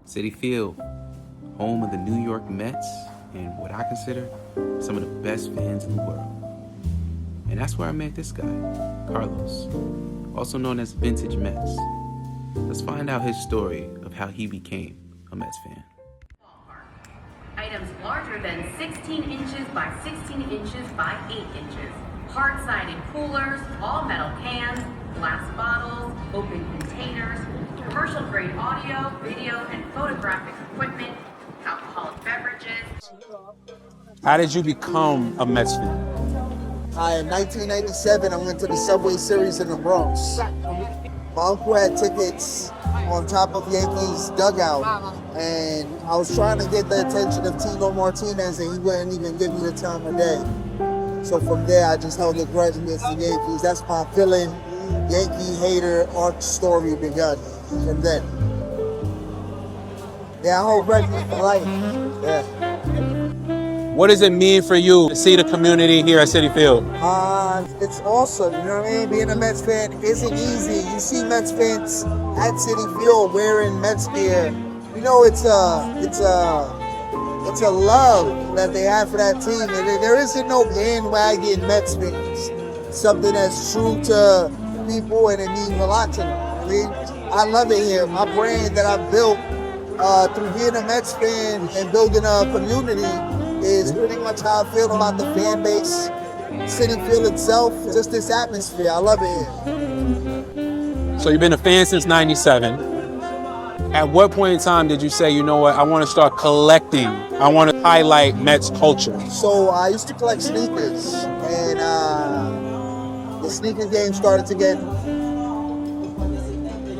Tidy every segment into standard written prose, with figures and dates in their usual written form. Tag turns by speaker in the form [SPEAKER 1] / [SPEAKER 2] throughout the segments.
[SPEAKER 1] Citi Field, home of the New York Mets and what I consider some of the best fans in the world. And that's where I met this guy, Carlos, also known as Vntg Mets. Let's find out his story of how he became a Mets fan.
[SPEAKER 2] Items larger than 16 inches by 16 inches by 8 inches. Hard-sided coolers, all metal cans, glass bottles, open containers, commercial-grade audio, video, and photographic equipment, alcoholic beverages.
[SPEAKER 3] How did you become a Mets fan?
[SPEAKER 4] In 1997, I went to the Subway Series in the Bronx. My uncle had tickets on top of Yankees dugout, and I was trying to get the attention of Tino Martinez, and he wouldn't even give me the time of day. So from there, I just held a grudge against the Yankees. That's my villain, Yankee hater arc story begun from then. Yeah, I hold grudges for life. Yeah.
[SPEAKER 3] What does it mean for you to see the community here at Citi Field?
[SPEAKER 4] It's awesome, you know what I mean? Being a Mets fan isn't easy. You see Mets fans at Citi Field wearing Mets gear. You know, it's a love that they have for that team. There isn't no bandwagon Mets fans. Something that's true to people and it means a lot to them. I mean, I love it here. My brand that I built through being a Mets fan and building a community is pretty much how I feel about the fan base, Citi Field itself, just this atmosphere. I love it here.
[SPEAKER 3] So you've been a fan since '97. At what point in time did you say, you know what, I want to start collecting, I want to highlight Mets culture?
[SPEAKER 4] So I used to collect sneakers, and the sneaker game started to get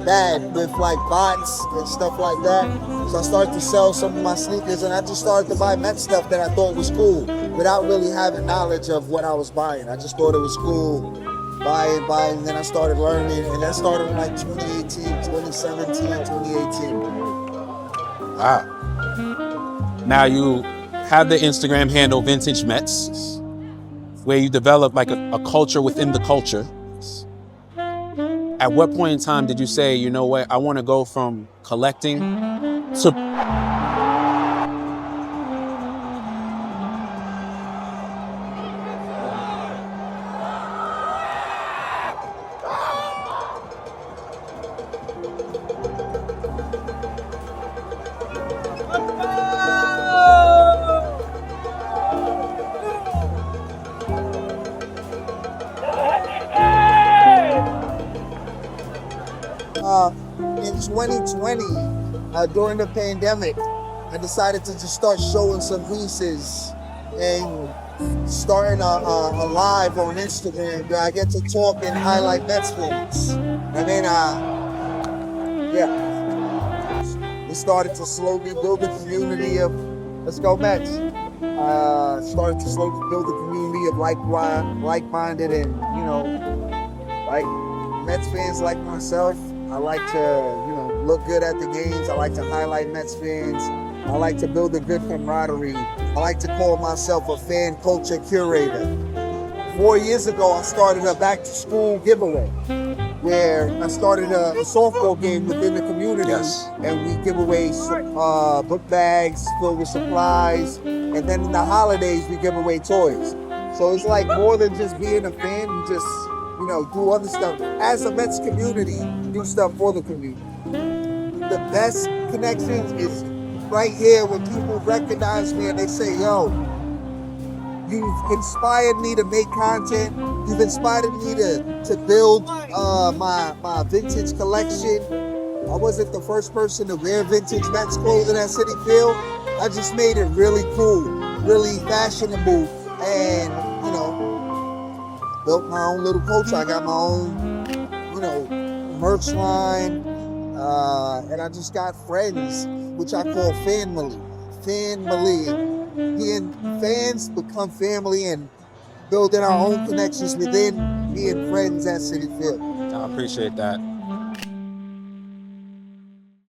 [SPEAKER 4] bad with like bots and stuff like that. So I started to sell some of my sneakers, and I just started to buy Mets stuff that I thought was cool without really having knowledge of what I was buying. I just thought it was cool, buy it, and then I started learning, and that started in like 2018, 2017, 2018.
[SPEAKER 3] Wow. Now you have the Instagram handle Vntg Mets, where you develop like a culture within the culture. At what point in time did you say, you know what, I want to go from collecting to...
[SPEAKER 4] In 2020, during the pandemic, I decided to just start showing some pieces and starting a live on Instagram where I get to talk and highlight Mets fans. And then, we started to slowly build a community of Let's Go Mets. Started to slowly build a community of like-minded and, like Mets fans like myself. I like to, look good at the games. I like to highlight Mets fans. I like to build a good camaraderie. I like to call myself a fan culture curator. 4 years ago, I started a back-to-school giveaway where I started a softball game within the community.
[SPEAKER 3] Yes.
[SPEAKER 4] And we give away book bags filled with supplies. And then in the holidays, we give away toys. So it's like more than just being a fan. You just, do other stuff. As a Mets community, do stuff for the community. The best connections is right here when people recognize me and they say, yo, you've inspired me to make content. You've inspired me to build my vintage collection. I wasn't the first person to wear vintage Mets clothing at Citi Field. I just made it really cool, really fashionable, and, built my own little culture. I got my own, merch line, and I just got friends, which I call family. Being fans become family and building our own connections within being friends at Citi Field.
[SPEAKER 3] I appreciate that.